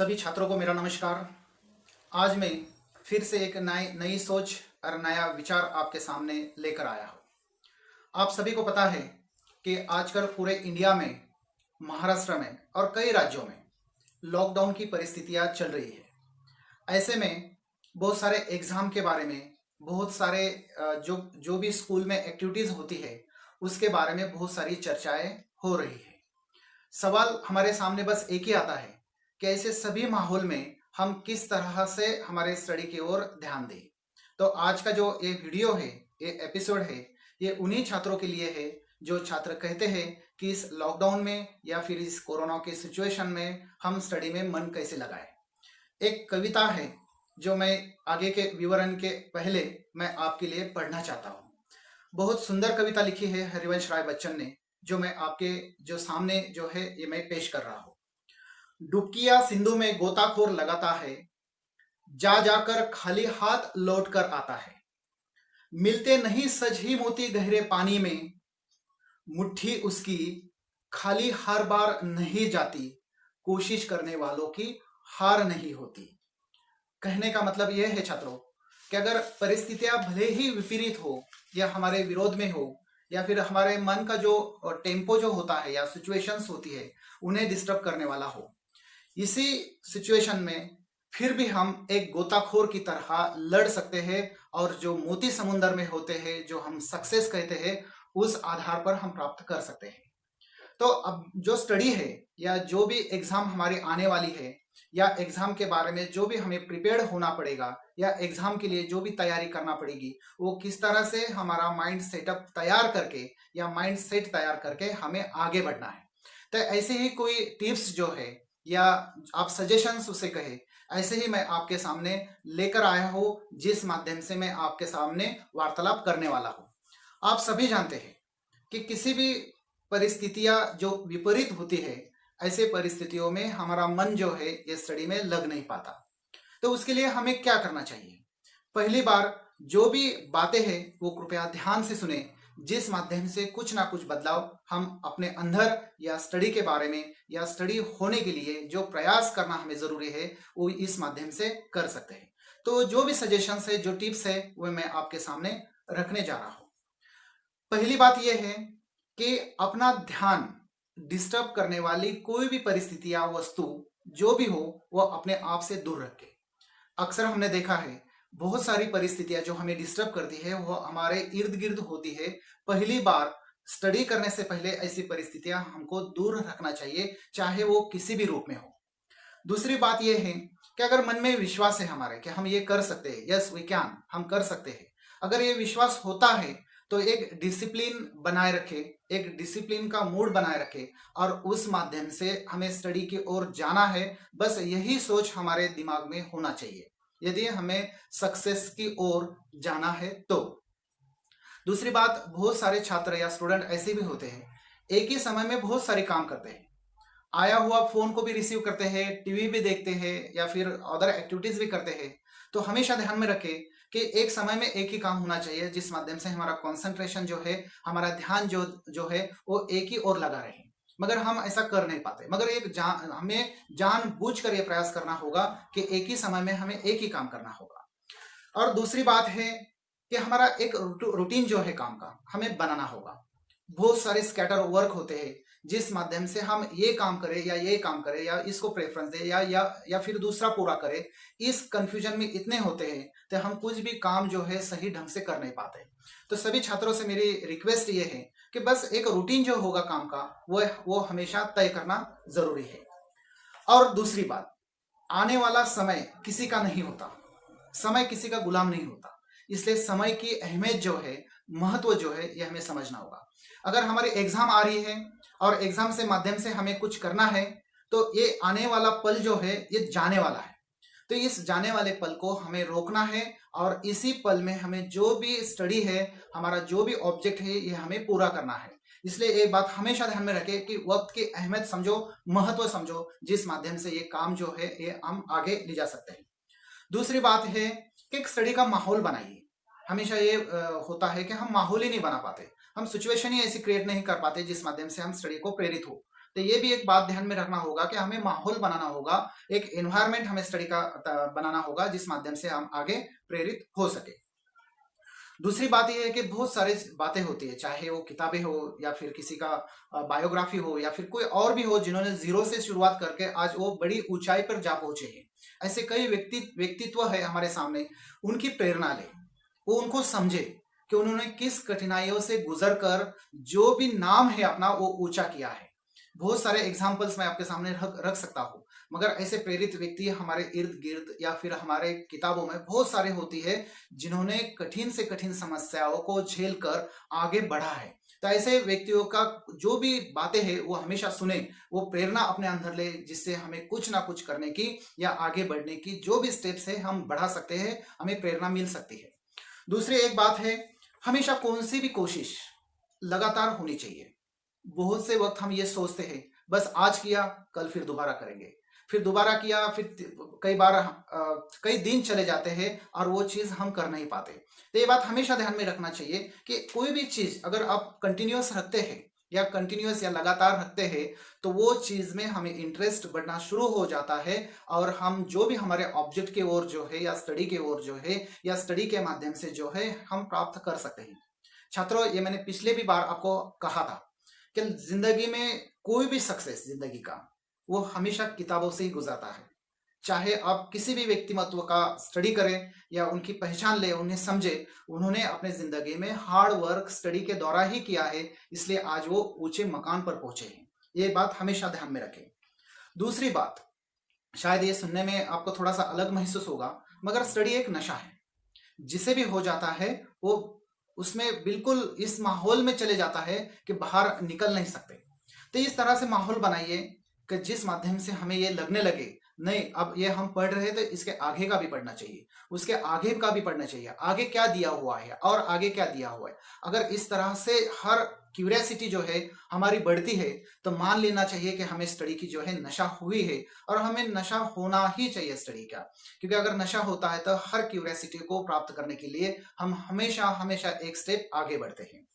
सभी छात्रों को मेरा नमस्कार। आज मैं फिर से एक नई नई सोच और नया विचार आपके सामने लेकर आया हूँ। आप सभी को पता है कि आजकल पूरे इंडिया में, महाराष्ट्र में और कई राज्यों में लॉकडाउन की परिस्थितियाँ चल रही है। ऐसे में बहुत सारे एग्ज़ाम के बारे में, बहुत सारे जो जो भी स्कूल में एक्टिविटीज़ होती है उसके बारे में बहुत सारी चर्चाएं हो रही है। सवाल हमारे सामने बस एक ही आता है कि ऐसे सभी माहौल में हम किस तरह से हमारे स्टडी की ओर ध्यान दें। तो आज का जो ये वीडियो है, ये एपिसोड है, ये उन्हीं छात्रों के लिए है जो छात्र कहते हैं कि इस लॉकडाउन में या फिर इस कोरोना के सिचुएशन में हम स्टडी में मन कैसे लगाएं। एक कविता है जो मैं आगे के विवरण के पहले मैं आपके लिए पढ़ना चाहता हूँ। बहुत सुंदर कविता लिखी है हरिवंश राय बच्चन ने, जो मैं आपके जो सामने जो है ये मैं पेश कर रहा हूँ। डुबकिया सिंधु में गोताखोर लगाता है, जा जाकर खाली हाथ लौट कर आता है। मिलते नहीं सज ही मोती गहरे पानी में, मुट्ठी उसकी खाली हर बार नहीं जाती, कोशिश करने वालों की हार नहीं होती। कहने का मतलब यह है छात्रों कि अगर परिस्थितियां भले ही विपरीत हो या हमारे विरोध में हो या फिर हमारे मन का जो टेम्पो जो होता है या सिचुएशंस होती है उन्हें डिस्टर्ब करने वाला हो, इसी सिचुएशन में फिर भी हम एक गोताखोर की तरह लड़ सकते हैं और जो मोती समुंदर में होते हैं, जो हम सक्सेस कहते हैं, उस आधार पर हम प्राप्त कर सकते हैं। तो अब जो स्टडी है या जो भी एग्जाम हमारी आने वाली है या एग्जाम के बारे में जो भी हमें प्रिपेयर्ड होना पड़ेगा या एग्जाम के लिए जो भी तैयारी करना पड़ेगी, वो किस तरह से हमारा माइंड सेटअप तैयार करके या माइंड सेट तैयार करके हमें आगे बढ़ना है। तो ऐसे ही कोई टिप्स जो है या आप सजेशंस उसे कहे, ऐसे ही मैं आपके सामने लेकर आया हूँ, जिस माध्यम से मैं आपके सामने वार्तालाप करने वाला हूँ। आप सभी जानते हैं कि किसी भी परिस्थितियां जो विपरीत होती है, ऐसे परिस्थितियों में हमारा मन जो है ये स्टडी में लग नहीं पाता। तो उसके लिए हमें क्या करना चाहिए? पहली बार जो भी बातें हैं वो कृपया ध्यान से सुने, जिस माध्यम से कुछ ना कुछ बदलाव हम अपने अंदर या स्टडी के बारे में या स्टडी होने के लिए जो प्रयास करना हमें जरूरी है वो इस माध्यम से कर सकते हैं। तो जो भी सजेशंस है, जो टिप्स है, वो मैं आपके सामने रखने जा रहा हूँ। पहली बात यह है कि अपना ध्यान डिस्टर्ब करने वाली कोई भी परिस्थिति या वस्तु जो भी हो वो अपने आप से दूर रखे। अक्सर हमने देखा है बहुत सारी परिस्थितियां जो हमें डिस्टर्ब करती है वो हमारे इर्द गिर्द होती है। पहली बार स्टडी करने से पहले ऐसी परिस्थितियां हमको दूर रखना चाहिए, चाहे वो किसी भी रूप में हो। दूसरी बात यह है कि अगर मन में विश्वास है हमारे कि हम ये कर सकते हैं, यस वी कैन, हम कर सकते हैं, अगर ये विश्वास होता है तो एक डिसिप्लिन बनाए रखे, एक डिसिप्लिन का मूड बनाए रखे और उस माध्यम से हमें स्टडी की ओर जाना है। बस यही सोच हमारे दिमाग में होना चाहिए यदि हमें सक्सेस की ओर जाना है तो। दूसरी बात, बहुत सारे छात्र या स्टूडेंट ऐसे भी होते हैं एक ही समय में बहुत सारे काम करते हैं, आया हुआ फोन को भी रिसीव करते हैं, टीवी भी देखते हैं या फिर अदर एक्टिविटीज भी करते हैं। तो हमेशा ध्यान में रखें कि एक समय में एक ही काम होना चाहिए, जिस माध्यम से हमारा कंसंट्रेशन जो है, हमारा ध्यान जो है वो एक ही ओर लगा रहे। मगर हम ऐसा कर नहीं पाते। मगर हमें जानबूझकर ये प्रयास करना होगा कि एक ही समय में हमें एक ही काम करना होगा। और दूसरी बात है कि हमारा एक रूटीन जो है काम का हमें बनाना होगा। बहुत सारे स्कैटर वर्क होते हैं जिस माध्यम से हम ये काम करें या ये काम करें या इसको प्रेफरेंस दें या फिर दूसरा पूरा करें, इस कंफ्यूजन में इतने होते हैं तो हम कुछ भी काम जो है सही ढंग से कर नहीं पाते। तो सभी छात्रों से मेरी रिक्वेस्ट ये है कि बस एक रूटीन जो होगा काम का वो हमेशा तय करना जरूरी है। और दूसरी बात, आने वाला समय किसी का नहीं होता, समय किसी का गुलाम नहीं होता, इसलिए समय की अहमियत जो है, महत्व जो है, ये हमें समझना होगा। अगर हमारी एग्जाम आ रही है और एग्जाम से माध्यम से हमें कुछ करना है तो ये आने वाला पल जो है ये जाने वाला है। तो इस जाने वाले पल को हमें रोकना है और इसी पल में हमें जो भी स्टडी है, हमारा जो भी ऑब्जेक्ट है, ये हमें पूरा करना है। इसलिए एक बात हमेशा ध्यान में रखें कि वक्त की अहमियत समझो, महत्व समझो, जिस माध्यम से ये काम जो है ये हम आगे ले जा सकते हैं। दूसरी बात है कि एक स्टडी का माहौल बनाइए। हमेशा ये होता है कि हम माहौल ही नहीं बना पाते, हम सिचुएशन ही ऐसी क्रिएट नहीं कर पाते जिस माध्यम से हम स्टडी को प्रेरित हो। तो ये भी एक बात ध्यान में रखना होगा कि हमें माहौल बनाना होगा, एक एनवायरनमेंट हमें स्टडी का बनाना होगा जिस माध्यम से हम आगे प्रेरित हो सके। दूसरी बात यह है कि बहुत सारी बातें होती है, चाहे वो किताबें हो या फिर किसी का बायोग्राफी हो या फिर कोई और भी हो जिन्होंने जीरो से शुरुआत करके आज वो बड़ी ऊंचाई पर जा पहुंचे हैं। ऐसे कई व्यक्तित्व है हमारे सामने, उनकी प्रेरणा ले, वो उनको समझे कि उन्होंने किस कठिनाइयों से गुजर कर जो भी नाम है अपना वो ऊंचा किया है। बहुत सारे एग्जाम्पल्स मैं आपके सामने रख सकता हूँ, मगर ऐसे प्रेरित व्यक्ति हमारे इर्द गिर्द या फिर हमारे किताबों में बहुत सारे होती है जिन्होंने कठिन से कठिन समस्याओं को झेल कर आगे बढ़ा है। तो ऐसे व्यक्तियों का जो भी बातें हैं वो हमेशा सुने, वो प्रेरणा अपने अंदर ले, जिससे हमें कुछ ना कुछ करने की या आगे बढ़ने की जो भी स्टेप्स है हम बढ़ा सकते हैं, हमें प्रेरणा मिल सकती है। दूसरी एक बात है, हमेशा कौन सी भी कोशिश लगातार होनी चाहिए। बहुत से वक्त हम ये सोचते हैं बस आज किया कल फिर दोबारा करेंगे, फिर दोबारा किया, फिर कई बार कई दिन चले जाते हैं और वो चीज हम कर नहीं पाते। तो ये बात हमेशा ध्यान में रखना चाहिए कि कोई भी चीज अगर आप कंटिन्यूअस रखते हैं या कंटिन्यूअस या लगातार रखते हैं तो वो चीज में हमें इंटरेस्ट बढ़ना शुरू हो जाता है और हम जो भी हमारे ऑब्जेक्ट के ओर जो है या स्टडी के ओर जो है या स्टडी के माध्यम से जो है हम प्राप्त कर सकते हैं। छात्रों, ये मैंने पिछले भी बार आपको कहा था कि जिंदगी में कोई भी सक्सेस जिंदगी का वो हमेशा किताबों से ही गुजरता है। चाहे आप किसी भी व्यक्तिमत्व का स्टडी करें या उनकी पहचान ले, उन्हें समझे, उन्होंने अपने जिंदगी में हार्ड वर्क स्टडी के द्वारा ही किया है, इसलिए आज वो ऊंचे मकान पर पहुंचे हैं। ये बात हमेशा ध्यान में रखें। दूसरी बात, शायद ये सुनने में आपको थोड़ा सा अलग महसूस होगा, मगर स्टडी एक नशा है। जिसे भी हो जाता है वो उसमें बिल्कुल इस माहौल में चले जाता है कि बाहर निकल नहीं सकते। तो इस तरह से माहौल बनाइए कि जिस माध्यम से हमें ये लगने लगे नहीं, अब ये हम पढ़ रहे थे, इसके आगे का भी पढ़ना चाहिए, उसके आगे का भी पढ़ना चाहिए, आगे क्या दिया हुआ है और आगे क्या दिया हुआ है। अगर इस तरह से हर क्यूरियोसिटी जो है हमारी बढ़ती है तो मान लेना चाहिए कि हमें स्टडी की जो है नशा हुई है, और हमें नशा होना ही चाहिए स्टडी का, क्योंकि अगर नशा होता है तो हर क्यूरियोसिटी को प्राप्त करने के लिए हम हमेशा हमेशा एक स्टेप आगे बढ़ते हैं।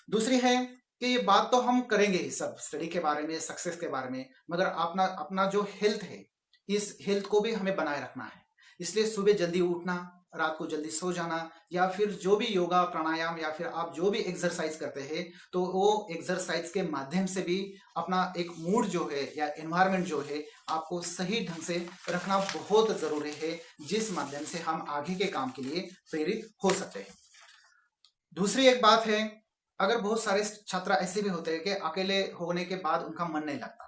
दूसरी है कि ये बात तो हम करेंगे ही सब स्टडी के बारे में, सक्सेस के बारे में, मगर अपना अपना जो हेल्थ है इस हेल्थ को भी हमें बनाए रखना है। इसलिए सुबह जल्दी उठना, रात को जल्दी सो जाना, या फिर जो भी योगा प्राणायाम या फिर आप जो भी एक्सरसाइज करते हैं तो वो एक्सरसाइज के माध्यम से भी अपना एक मूड जो है या एनवायरनमेंट जो है आपको सही ढंग से रखना बहुत जरूरी है, जिस माध्यम से हम आगे के काम के लिए प्रेरित हो सकते हैं। दूसरी एक बात है, अगर बहुत सारे छात्र ऐसे भी होते हैं कि अकेले होने के बाद उनका मन नहीं लगता,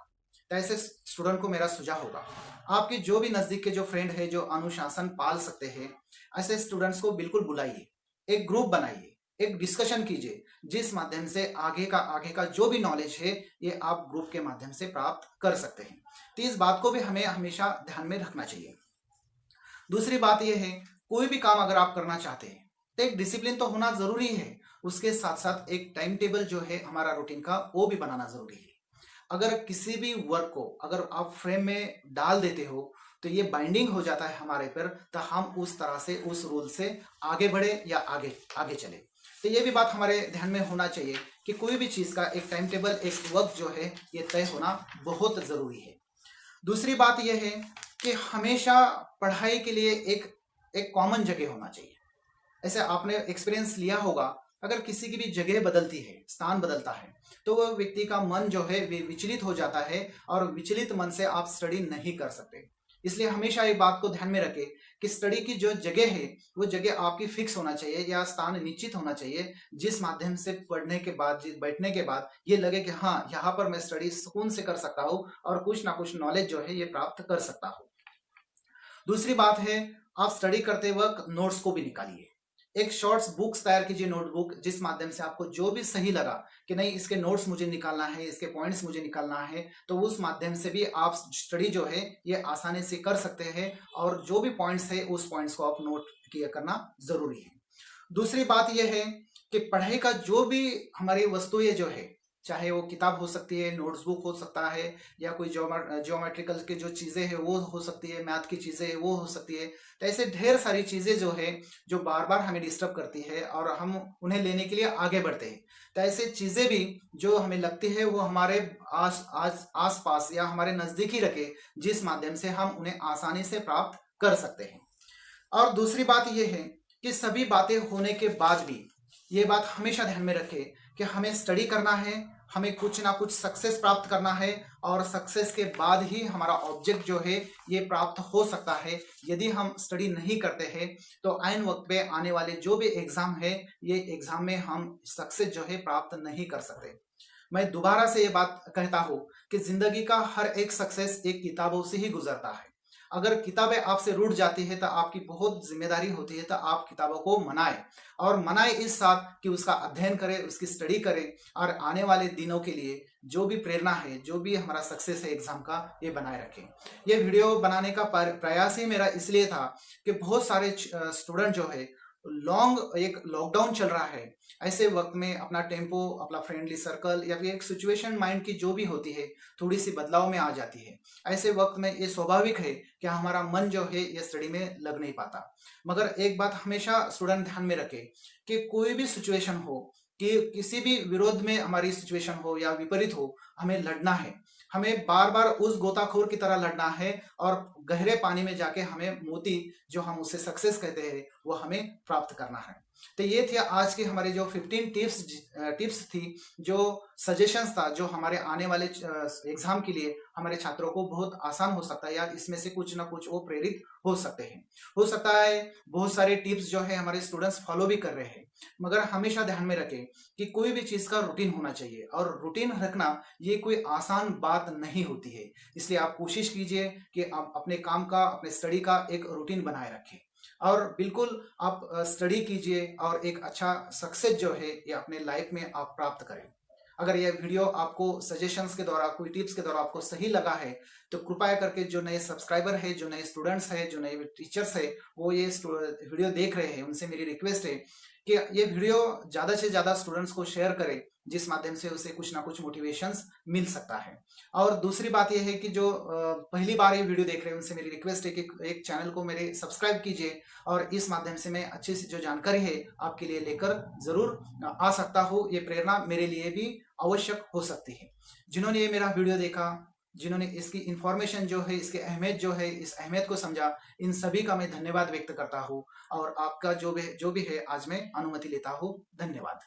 तो ऐसे स्टूडेंट को मेरा सुझाव होगा, आपके जो भी नजदीक के जो फ्रेंड है जो अनुशासन पाल सकते हैं, ऐसे स्टूडेंट्स को बिल्कुल बुलाइए, एक ग्रुप बनाइए, एक डिस्कशन कीजिए, जिस माध्यम से आगे का जो भी नॉलेज है ये आप ग्रुप के माध्यम से प्राप्त कर सकते हैं। तो इस बात को भी हमें हमेशा ध्यान में रखना चाहिए। दूसरी बात यह है, कोई भी काम अगर आप करना चाहते हैं तो एक डिसिप्लिन तो होना जरूरी है, उसके साथ साथ एक टाइम टेबल जो है हमारा रूटीन का वो भी बनाना जरूरी है। अगर किसी भी वर्क को अगर आप फ्रेम में डाल देते हो तो ये बाइंडिंग हो जाता है हमारे पर, तो हम उस तरह से उस रूल से आगे बढ़े या आगे आगे चले। तो ये भी बात हमारे ध्यान में होना चाहिए कि कोई भी चीज का एक टाइम टेबल, एक वक्त जो है ये तय होना बहुत जरूरी है। दूसरी बात यह है कि हमेशा पढ़ाई के लिए एक कॉमन जगह होना चाहिए। ऐसे आपने एक्सपीरियंस लिया होगा, अगर किसी की भी जगह बदलती है, स्थान बदलता है, तो वह व्यक्ति का मन जो है विचलित हो जाता है और विचलित मन से आप स्टडी नहीं कर सकते। इसलिए हमेशा एक बात को ध्यान में रखें कि स्टडी की जो जगह है वो जगह आपकी फिक्स होना चाहिए या स्थान निश्चित होना चाहिए, जिस माध्यम से पढ़ने के बाद, बैठने के बाद ये लगे कि हाँ, यहाँ पर मैं स्टडी सुकून से कर सकता हूँ और कुछ ना कुछ नॉलेज जो है ये प्राप्त कर सकता हूँ। दूसरी बात है, आप स्टडी करते वक्त नोट्स को भी निकालिए, एक शॉर्ट्स बुक्स तैयार कीजिए, नोटबुक, जिस माध्यम से आपको जो भी सही लगा कि नहीं इसके नोट्स मुझे निकालना है, इसके पॉइंट्स मुझे निकालना है, तो उस माध्यम से भी आप स्टडी जो है ये आसानी से कर सकते हैं और जो भी पॉइंट्स है उस पॉइंट्स को आप नोट किया करना जरूरी है। दूसरी बात यह है कि पढ़ाई का जो भी हमारी वस्तुएं जो है चाहे वो किताब हो सकती है, नोट्सबुक हो सकता है, या कोई ज्योमेट्रिकल के जो चीज़ें हैं वो हो सकती है, मैथ की चीज़ें हैं वो हो सकती है। तो ऐसे ढेर सारी चीज़ें जो है जो बार बार हमें डिस्टर्ब करती है और हम उन्हें लेने के लिए आगे बढ़ते हैं। तो ऐसे चीज़ें भी जो हमें लगती है वो हमारे आस पास या हमारे नज़दीक ही रखे, जिस माध्यम से हम उन्हें आसानी से प्राप्त कर सकते हैं। और दूसरी बात यह है कि सभी बातें होने के बाद भी ये बात हमेशा ध्यान में रखें कि हमें स्टडी करना है, हमें कुछ ना कुछ सक्सेस प्राप्त करना है, और सक्सेस के बाद ही हमारा ऑब्जेक्ट जो है ये प्राप्त हो सकता है। यदि हम स्टडी नहीं करते हैं तो आइन वक्त पे आने वाले जो भी एग्जाम है, ये एग्जाम में हम सक्सेस जो है प्राप्त नहीं कर सकते। मैं दोबारा से ये बात कहता हूँ कि जिंदगी का हर एक सक्सेस एक किताबों से ही गुजरता है। अगर किताबें आपसे रूठ जाती है तो आपकी बहुत जिम्मेदारी होती है तो आप किताबों को मनाएं, और मनाएं इस साथ कि उसका अध्ययन करें, उसकी स्टडी करें, और आने वाले दिनों के लिए जो भी प्रेरणा है, जो भी हमारा सक्सेस है एग्जाम का, ये बनाए रखें। ये वीडियो बनाने का प्रयास ही मेरा इसलिए था कि बहुत सारे स्टूडेंट जो है, एक लॉकडाउन चल रहा है, ऐसे वक्त में अपना टेम्पो, अपना फ्रेंडली सर्कल या फिर एक सिचुएशन माइंड की जो भी होती है थोड़ी सी बदलाव में आ जाती है। ऐसे वक्त में ये स्वाभाविक है कि हमारा मन जो है ये स्टडी में लग नहीं पाता। मगर एक बात हमेशा स्टूडेंट ध्यान में रखे कि कोई भी सिचुएशन हो, कि किसी भी विरोध में हमारी सिचुएशन हो या विपरीत हो, हमें लड़ना है। हमें बार बार उस गोताखोर की तरह लड़ना है, और गहरे पानी में जाके हमें मोती, जो हम उसे सक्सेस कहते हैं, वो हमें प्राप्त करना है। तो ये थी आज की हमारी जो 15 टिप्स थी, जो सजेशंस था, जो हमारे आने वाले एग्जाम के लिए हमारे छात्रों को बहुत आसान हो सकता है, या इसमें से कुछ ना कुछ वो प्रेरित हो सकते हैं। हो सकता है बहुत सारे टिप्स जो है हमारे स्टूडेंट्स फॉलो भी कर रहे हैं, मगर हमेशा ध्यान में रखें कि कोई भी चीज का रूटीन होना चाहिए, और रूटीन रखना ये कोई आसान बात नहीं होती है। इसलिए आप कोशिश कीजिए कि आप अपने काम का, अपने स्टडी का एक रूटीन बनाए रखें, और बिल्कुल आप स्टडी कीजिए, और एक अच्छा सक्सेस जो है ये अपने लाइफ में आप प्राप्त करें। अगर यह वीडियो आपको सजेशंस के द्वारा, कोई टिप्स के द्वारा आपको सही लगा है, तो कृपया करके जो नए सब्सक्राइबर है, जो नए स्टूडेंट्स है, जो नए टीचर्स है, वो ये वीडियो देख रहे हैं, उनसे मेरी रिक्वेस्ट है कि ये वीडियो ज्यादा से ज्यादा स्टूडेंट्स को शेयर करें, जिस माध्यम से उसे कुछ ना कुछ मोटिवेशंस मिल सकता है। और दूसरी बात यह है कि जो पहली बार ये वीडियो देख रहे हैं, उनसे मेरी रिक्वेस्ट है कि एक चैनल को मेरे सब्सक्राइब कीजिए, और इस माध्यम से मैं अच्छी सी जो जानकारी है आपके लिए लेकर जरूर आ सकता हूँ। ये प्रेरणा मेरे लिए भी आवश्यक हो सकती है। जिन्होंने ये मेरा वीडियो देखा, जिन्होंने इसकी इंफॉर्मेशन जो है, इसकी अहमियत जो है, इस अहमियत को समझा, इन सभी का मैं धन्यवाद व्यक्त करता हूँ। और आपका जो भी है आज मैं अनुमति लेता हूँ। धन्यवाद।